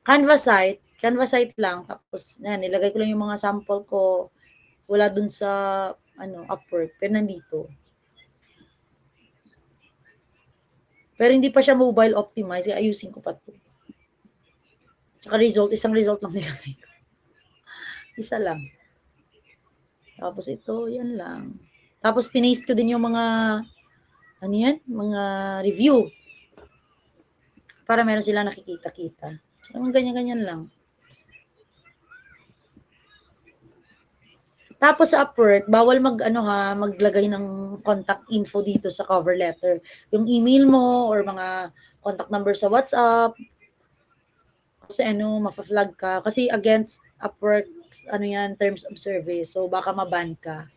Canva site lang. Tapos, yan, nilagay ko lang yung mga sample ko. Wala dun sa, Upwork. Pero nandito. Pero hindi pa siya mobile optimized. Kaya ayusin ko pa to. Tsaka isang result lang nilagay ko. Isa lang. Tapos ito, yan lang. Tapos pinaste ko din yung mga, mga review. Para meron sila nakikita-kita. So, ganyan-ganyan lang. Tapos sa Upwork, bawal maglagay ng contact info dito sa cover letter. Yung email mo or mga contact number sa WhatsApp. Kasi mapa-flag ka. Kasi against Upwork, terms of service. So, baka maban ka.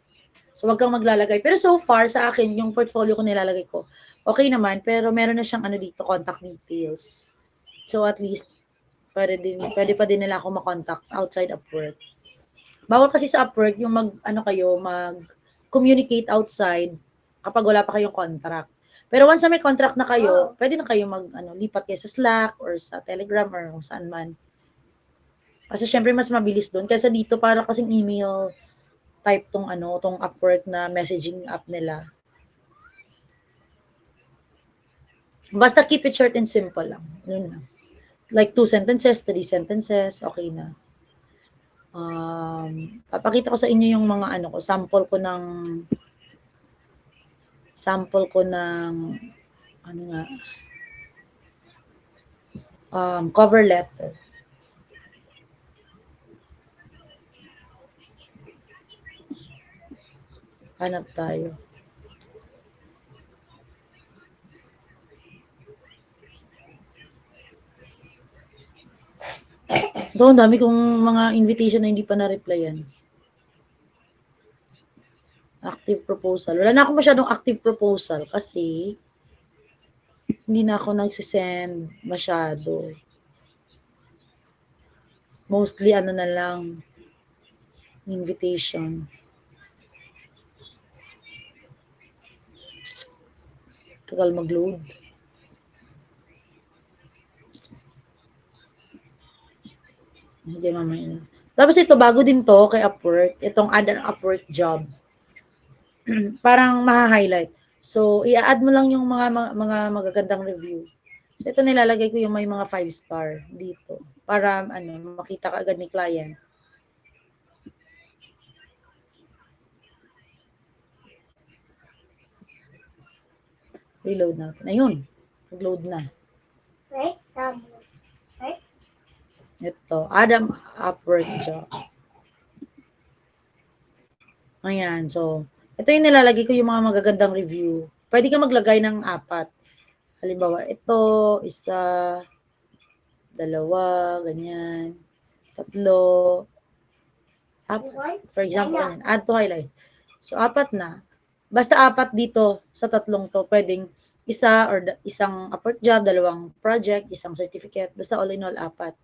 So, wag kang maglalagay. Pero so far, sa akin, yung portfolio ko nilalagay ko, okay naman. Pero meron na siyang dito, contact details. So, at least, pwede pa din nila ako makontakt outside Upwork. Bawal kasi sa Upwork yung mag-communicate outside kapag wala pa kayong contract. Pero once na may contract na kayo, pwede na kayo lipat kayo sa Slack or sa Telegram or kung saan man. Kasi syempre mas mabilis doon kaysa dito para kasing email type tong Upwork na messaging app nila. Basta keep it short and simple lang. Yun lang. Like 2 sentences, 3 sentences, okay na. Papakita ko sa inyo yung mga sample ko ng cover letter. Hanap tayo. Ito, ang dami kong mga invitation na hindi pa na-replyan. Active proposal. Wala na ako masyadong active proposal kasi hindi na ako nagsisend masyado. Mostly na lang invitation. Tagal mag-load. Hindi mamaya. Tapos ito, bago din to kay Upwork. Itong add an Upwork job. Parang maha-highlight. So, i-add mo lang yung mga magagandang review. So, ito nilalagay ko yung may mga 5-star dito. Para, makita ka agad ni client. Reload natin. Ayun. Nag-load na. Ito. Adam Upwork job. Ayan. So, ito yung nilalagay ko yung mga magagandang review. Pwede ka maglagay ng 4. Halimbawa, ito, 1, 2, ganyan, 3, 4. For example, add to highlight. So, 4 na. Basta 4 dito sa 3 to, pwedeng isa or isang Upwork job, 2 project, isang certificate, basta all in all 4.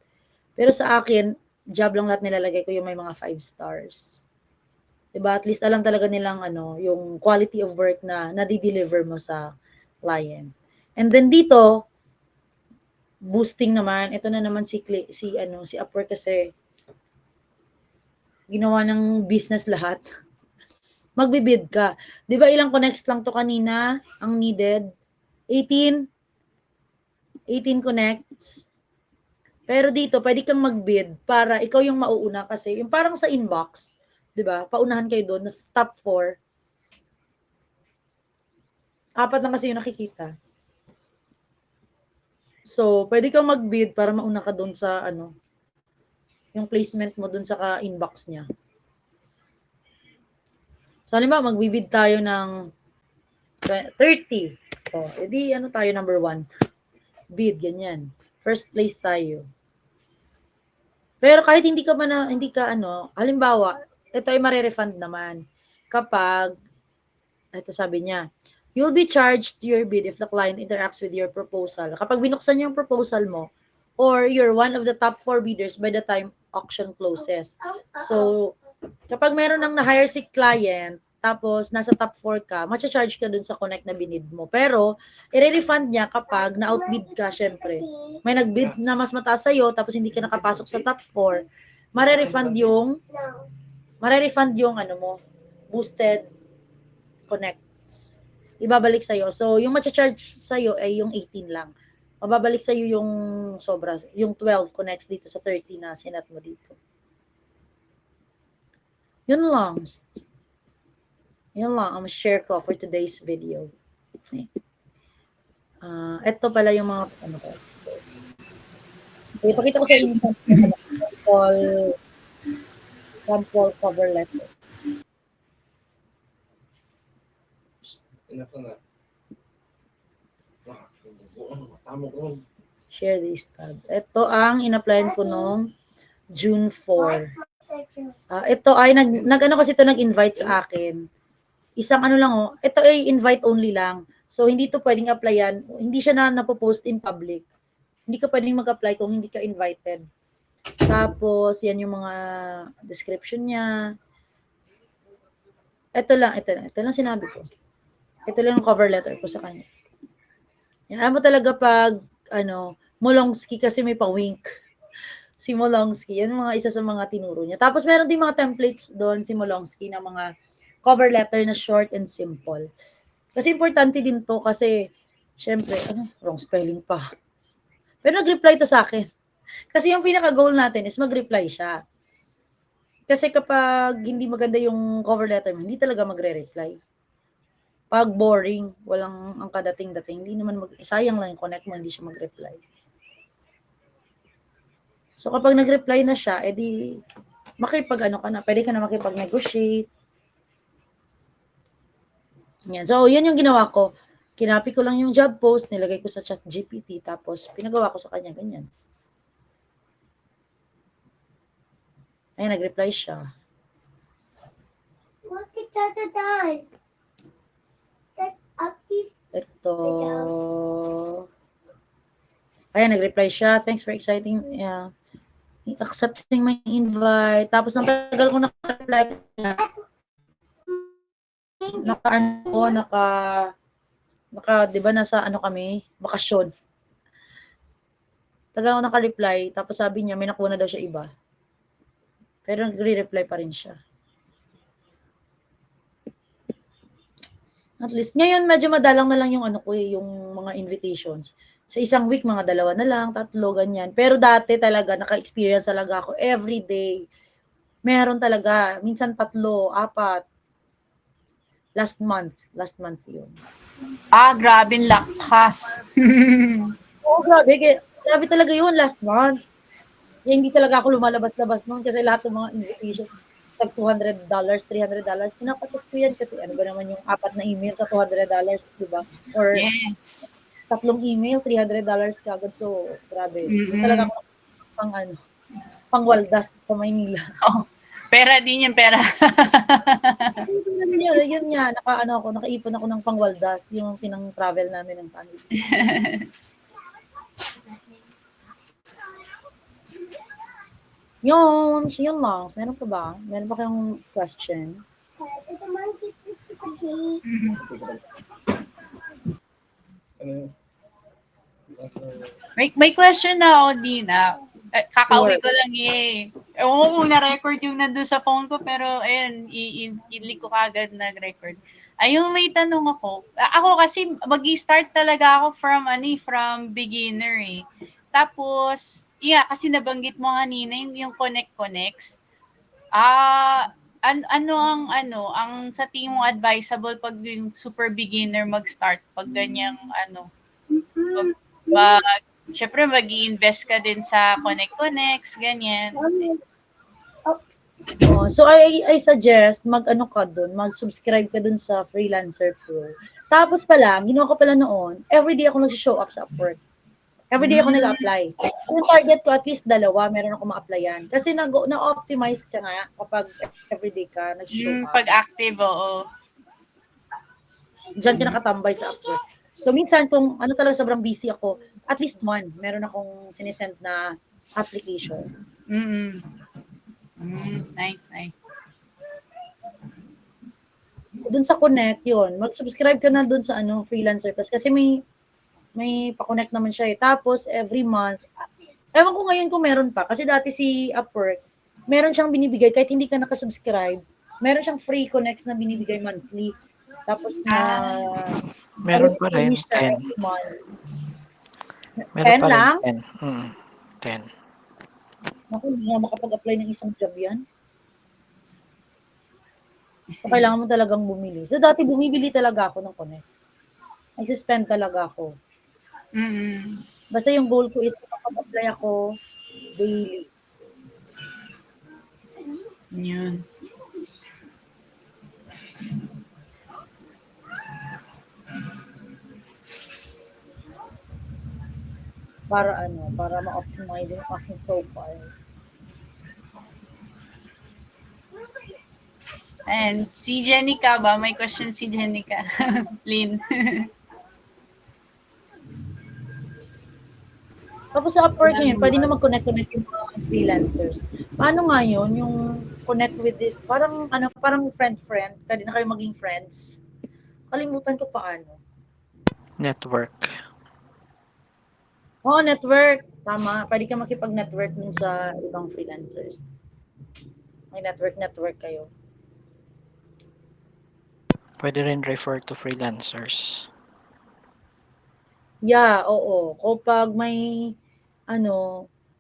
Pero sa akin, job lang lahat nilalagay ko yung may mga 5 stars. Diba? At least alam talaga nilang yung quality of work na nadi-deliver mo sa client. And then dito, boosting naman, ito na naman si Upwork kasi ginawa ng business lahat. Magbibid ka. 'Di ba ilang connects lang to kanina ang needed? 18 connects. Pero dito, pwede kang mag-bid para ikaw yung mauuna kasi yung parang sa inbox, 'di ba? Paunahan kayo doon, top 4. 4 lang kasi yung nakikita. So, pwede kang mag-bid para mauna ka doon sa yung placement mo doon sa inbox niya. So, halimbawa, magbibid tayo ng 30. O, edi tayo number 1. Bid, ganyan. First place tayo. Pero kahit hindi ka halimbawa, ito ay mare-refund naman. Kapag, ito sabi niya, you'll be charged to your bid if the client interacts with your proposal. Kapag binuksan niyo yung proposal mo, or you're one of the top 4 bidders by the time auction closes. So, kapag meron nang na-hire si client, tapos nasa top 4 ka, matcha-charge ka dun sa connect na binid mo. Pero, i-refund niya kapag na-outbid ka, syempre. may nag-bid na mas mataas sa'yo, tapos hindi ka nakapasok sa top 4, marerefund yung ano mo, boosted connects. Ibabalik sa'yo. So, yung matcha-charge sa'yo ay yung 18 lang. Mababalik sa'yo yung sobra, yung 12 connects dito sa 30 na sinat mo dito. Yun lang. Yun lang ang share ko for today's video. Ito pala yung mga ano ko. Okay, ipakita ko sa inyo sample cover letter. Share this tab. Ito ang in-applyan ko noong June 4. Ito ay nag-ano kasi ito nag-invite sa akin. Isang ano lang ito ay invite only lang. So hindi to pwedeng applyan, hindi siya na napopost in public. Hindi ka pwedeng mag-apply kung hindi ka invited. Tapos yan yung mga description niya. Ito lang sinabi ko. Ito lang yung cover letter ko sa kanya. Yan, alam mo talaga pag Molongski kasi may pa-wink. Si Molongski, yan mga isa sa mga tinuro niya. Tapos meron din mga templates doon si Molongski na mga cover letter na short and simple. Kasi importante din to kasi syempre, wrong spelling pa. Pero nag-reply to sa akin. Kasi yung pinaka-goal natin is mag-reply siya. Kasi kapag hindi maganda yung cover letter mo, hindi talaga magre-reply. Pag boring, walang ang kadating-dating, hindi naman sayang lang yung connect mo, hindi siya mag-reply. So kapag nag-reply na siya, edi makipag-ano ka na, pwede ka na makipag-negotiate. Yan. So, yan yung ginawa ko. Kinapi ko lang yung job post, nilagay ko sa ChatGPT, tapos pinagawa ko sa kanya, ganyan. Ay, nag-reply siya. What did Tata done? Ito. Ayan, nag-reply siya. Thanks for exciting, accepting my invite. Tapos, ang tagal ko naka-reply niya. Di ba nasa kami, bakasyon. Tagal ko naka-reply, tapos sabi niya, may nakuha na daw siya iba. Pero nagre-reply pa rin siya. At least, ngayon medyo madalang na lang yung yung mga invitations. Sa isang week, mga 2 na lang, 3, ganyan. Pero dati talaga, naka-experience talaga ako every day. Meron talaga, minsan 3, 4. Last month yun. Grabe lakas. Oo, grabe. Grabe talaga yun last month. Hindi talaga ako lumalabas-labas noon kasi lahat ng mga invitation tag $200, $300. Pinapatext ko yan kasi ano ba naman yung 4 na email sa $200, di ba? Or yes. 3 email, $300 kagad. So, grabe. Talaga ako pang-waldas sa Maynila. Oh, pera din yung pera. Yun nga, nakaipon ako ng pang-waldas, yung sinang travel namin ng family. Yun lang. Meron pa ba? Meron pa kayong question? May question na ako, Dina. Kakauwi ko lang Oo, na-record yung nandun sa phone ko, pero ayun, i-link ko kagad nag-record. Ayun, may tanong ako. Ako kasi mag-i-start talaga ako from beginner Tapos, kasi nabanggit mo kanina yung connects. Ang sa tingin mo advisable pag yung super beginner mag-start pag ganyang syempre mag-i-invest ka din sa connects, ganyan. So I suggest mag-subscribe ka dun sa Freelancer Pro. Tapos ginawa ko pala noon, everyday ako nag-show up sa Upwork. Everyday ako nag-apply. So, yung target ko, at least 2, meron ako ma-applyan. Kasi na-optimize ka nga kapag everyday ka nag-show up. Pag active, oo. Diyan ka nakatambay sa Upwork. So, minsan, kung talaga sobrang busy ako, at least 1, meron akong sinesend na application. Nice. So, dun sa Connect, yun. Mag-subscribe ka na dun sa Freelancer Plus. Kasi may may pa-connect naman siya eh. Tapos every month, ewan ko ngayon kung meron pa. Kasi dati si Upwork, meron siyang binibigay kahit hindi ka nakasubscribe. Meron siyang free connects na binibigay monthly. Tapos na Meron pa rin, finish siya 10. every month. Meron 10 pa rin, lang? 10. 10. Naku, hindi nga makapag-apply ng isang job yan. So, kailangan mo talagang bumili. So, dati bumibili talaga ako ng connect. Nag-spend talaga ako. Mm. Basta yung goal ko is makapag-apply ako daily. Yun. Para ma-optimize yung aking profile. And si Jenica ba? May question si Jenica. Lynn. Tapos sa Upwork ngayon, pwede na mag-connect yung mga freelancers. Paano nga yun? Yung connect with it, parang friend-friend. Pwede na kayo maging friends. Kalimutan ko paano. Network. Oo, network. Tama. Pwede ka makipag-network dun sa ibang freelancers. May network kayo. Pwede rin refer to freelancers. Yeah, oo. Pag may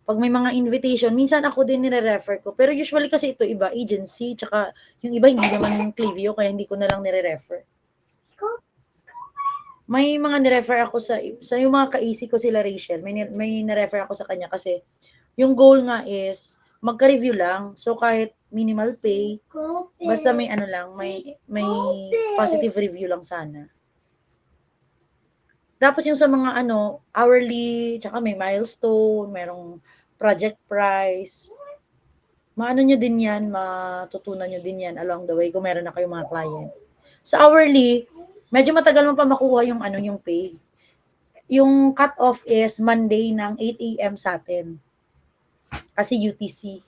mga invitation, minsan ako din nire-refer ko. Pero usually kasi ito iba, agency, tsaka yung iba hindi naman Clivio, kaya hindi ko na lang nire-refer. May mga nirefer ako sa yung mga ka-easy ko sila Rachel, may nirefer ako sa kanya kasi yung goal nga is magka-review lang. So kahit minimal pay, basta may may positive review lang sana. Tapos yung sa mga hourly, tsaka may milestone, merong project price. Nyo din yan, matutunan nyo din yan along the way kung meron na kayong mga client. Sa hourly, medyo matagal mo pa makuha yung yung pay. Yung cut-off is Monday ng 8 a.m. sa atin. Kasi UTC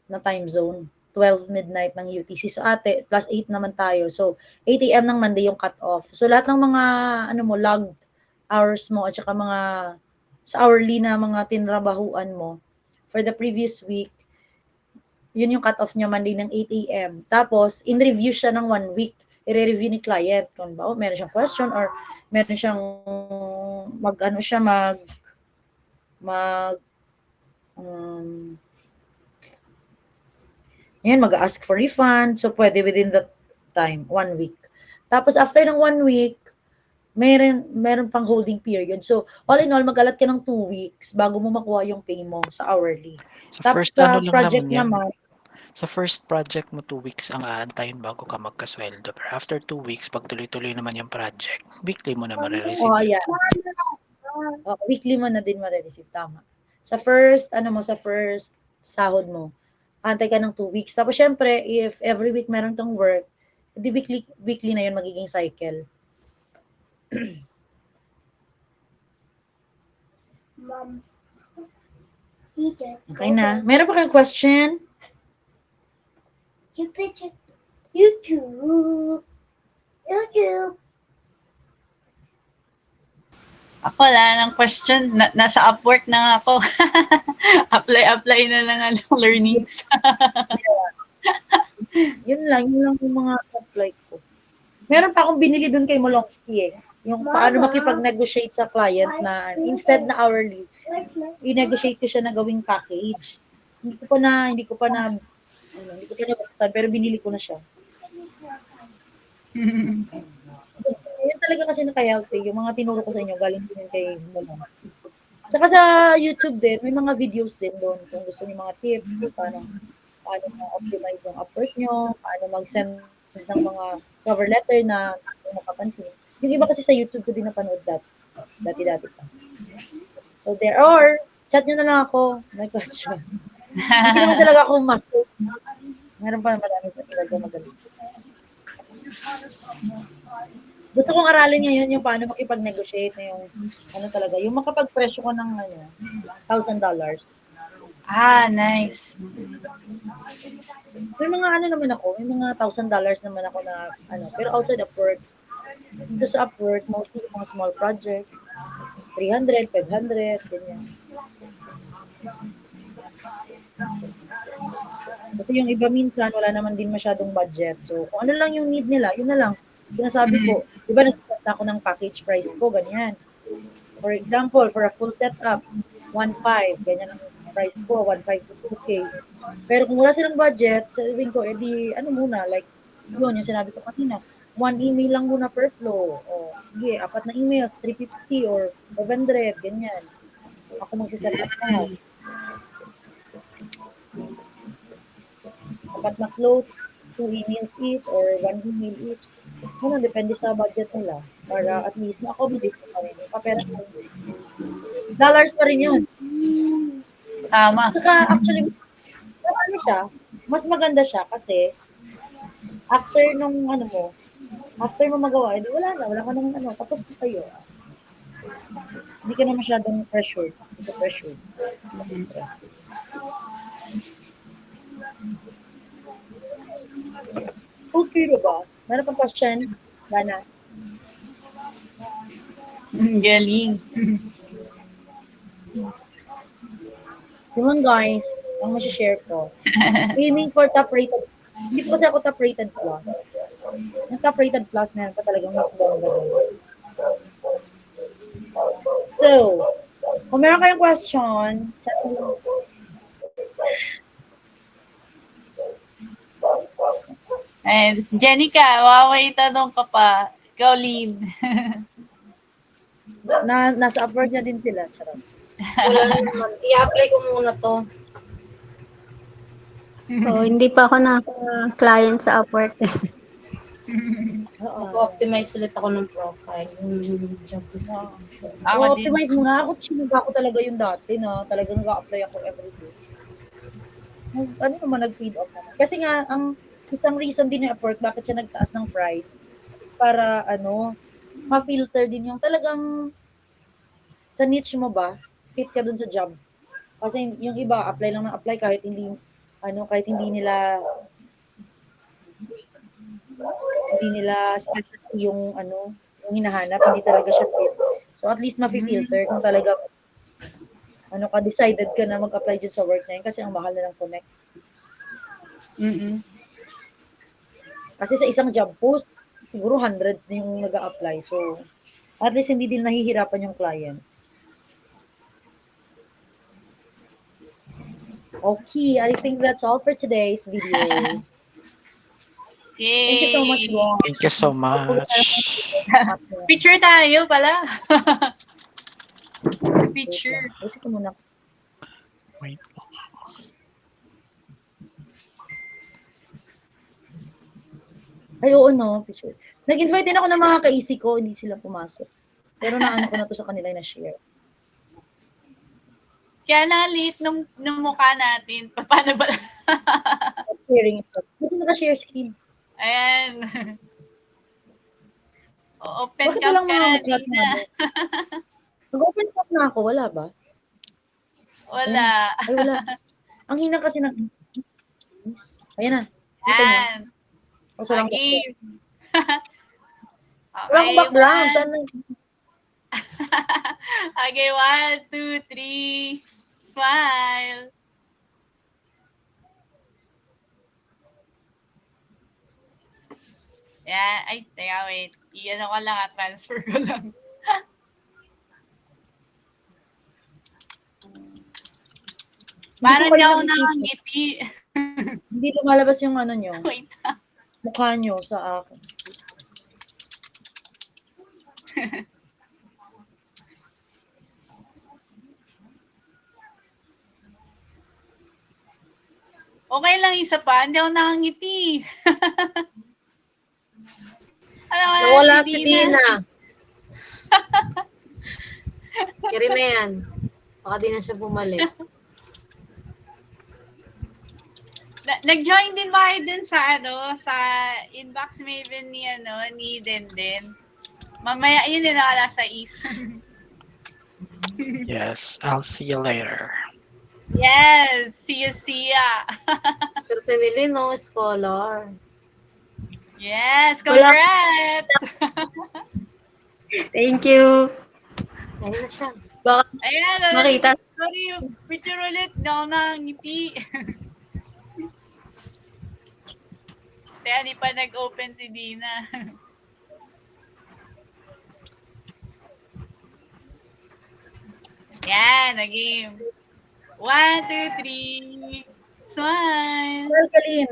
na time zone. 12 midnight ng UTC. So ate, plus 8 naman tayo. So 8 a.m. ng Monday yung cut-off. So lahat ng mga logged hours mo at saka mga sa hourly na mga tinrabahuan mo for the previous week, yun yung cut-off niya Monday ng 8 a.m. Tapos, in-review siya ng 1 week. I-review ni client kung ba, meron siyang question or meron siyang mag-ask for refund. So, pwede within that time, 1 week. Tapos, after ng 1 week, meron pang holding period. So, all in all, mag-alat ka ng 2 weeks bago mo makuha yung pay mo sa hourly. Tapos, sa project naman, sa first project mo, 2 weeks ang aantayin bago ka magkasweldo. Pero after 2 weeks, pag tuloy-tuloy naman yung project, weekly mo na marireceive. Oh, yeah. Weekly mo na din marireceive. Tama. Sa first sahod mo, antay ka ng 2 weeks. Tapos, syempre, if every week meron kang work, di weekly na yun magiging cycle. Mom. Okay na. Meron pa kayong question? YouTube. Ako wala ng question. Nasa Upwork na nga ako. apply na lang ang learnings. Yun lang yung mga apply ko. Meron pa akong binili dun kay Molonsky eh. Yung paano makipag-negotiate sa client na instead na hourly, i-negotiate ko siya na gawing package. Hindi ko pa nabuksan, pero binili ko na siya. Yun talaga kasi naka-healthy. Yung mga tinuro ko sa inyo, galing din kay Momo. Saka sa YouTube din, may mga videos din doon kung gusto niyo mga tips, paano ma-optimize yung Upwork nyo, paano mag-send ng mga cover letter na makapansin. Yung iba kasi sa YouTube ko din napanood dati-dati pa. So there are, chat nyo na lang ako, may question. Hindi naman talaga ako master. Meron pa marami pa talaga magaling. Gusto kong aralin ngayon yung paano makipag-negotiate na yung yung makapag-presyo ko ng $1,000. Nice. May mga naman ako, may mga $1,000 naman ako na pero outside of work. Dito sa Upwork, mostly yung mga small project. 300, 500, ganyan. Kasi yung iba minsan, wala naman din masyadong budget. So, kung ano lang yung need nila, yun na lang. Sinasabi ko, di ba nagsaset ako ng package price ko, ganyan. For example, for a full setup, 1.5, ganyan ang price ko, 1.5 to 2K. Pero kung wala silang budget, sabihin ko, edi, ano muna, like, yun, yung sinabi ko kanina, 1 email lang muna per flow. O, sige, 4 na emails, 350 or 500, ganyan. Ako magsiset up na. 4 na close, 2 emails each or 1 email each. Ano, depende sa budget nila. Para at least ma-accommodate ko pa rin. Kapera dollars pa rin yun. Tama. Saka actually, ano siya, mas maganda siya kasi after nung ano mo, after mo magawa, edi wala ka nang ano, tapos na kayo. Hindi ka na masyadong pressured. Hindi ka pressured. Stress. Okay na ba? Meron pang question? Dana? Galing. Yun guys, ang share ko. Aiming for top rated. Hindi po kasi ako top rated plus. Yung top rated plus, meron pa talagang mas bongga doon. So, kung meron kayong question, chat mo. And Jenica, waway tanong ka pa. Ikaw, Lynn. Nasa Upwork na din sila. Charot. Wala naman. I-apply ko muna to. So, hindi pa ako naka-client sa Upwork. Oo. Mag-optimize ulit ako ng profile. Yung job description. Ako din. Optimize mo nga. Ako, sinuga ko talaga yung dati na talagang nag-apply ako everyday. Ano naman, nag-feed off naman. Kasi nga, ang isang reason din ng Upwork bakit siya nagtaas ng price is para, ma-filter din yung talagang sa niche mo ba, fit ka dun sa job. Kasi yung iba, apply lang ng apply kahit hindi nila specialty yung yung hinahanap, hindi talaga siya fit. So at least ma-filter kung talaga decided ka na mag-apply dyan sa work na yun kasi ang mahal na ng Comex. Kasi sa isang job post, siguro hundreds din yung nag-a-apply. So at least hindi din nahihirapan yung client. Okay, I think that's all for today's video. Thank you so much, Ron. Thank you so much. Picture tayo pala. Picture. Kasi ko muna. Wait. Ay, oo, no, picture. Nag-invite din ako ng mga ka-easy ko, hindi sila pumasok. Pero naano ko na to sa kanila na share. Kaya na-late nung mukha natin. Paano ba? Sharing ito. Hindi naka-share screen. Ayan. Open Bakit cam walang ka mga na, mag-chat Dina. Nag-open chat na ako, wala ba? Wala. Ay, wala. Ang hina kasi ng... Ayan na. Dito na. Ayan. Kaso lang Okay. wala akong background. Saan na? Okay, 1, 2, 3. Smile. Yeah, ay, teka, wait. Iyan ko lang, transfer ko lang. Parang di ako nakangiti. Hindi lumalabas yung nyo. Wait. Mukha nyo sa akin. Okay lang, isa pa. Hindi ako nakangiti. Nawala si Dina. Kaya na yan. Baka di na siya bumalik. Nag-join din ba kayo dun sa sa inbox maven ni Denden? Mamaya, yun din nakala sa is. Yes, I'll see you later. Yes! See ya! Swerte ni Lino, scholar. Yes! Congrats! Thank you. Ayun na siya. Baka Ayan, makita. sorry, picture ulit. Hindi ako nakangiti. Kaya di pa nag-open si Dina. Yan, nag-game. 1, 2, 3. Smile. Well, Kalin.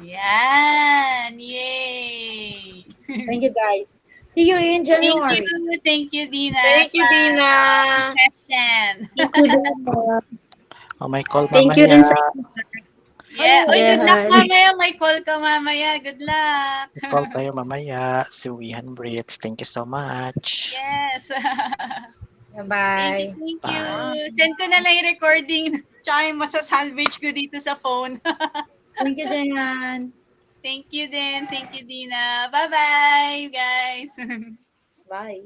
Yan. Yay. Thank you, guys. See you in January. Thank you, Dina. Thank you, sa Dina. Session. Oh, may call Thank you mamaya. rin sa Yeah. Oy, good luck Yes. mamaya. May call ka mamaya. Good luck. May call tayo mamaya. Si Wihan Brits. Thank you so much. Yes. Bye-bye. Thank you. Send ko na lang yung recording. Tsaka yung masasalvage ko dito sa phone. Thank you, Jan. Thank you din. Thank you, Dina. Bye-bye, guys. Bye.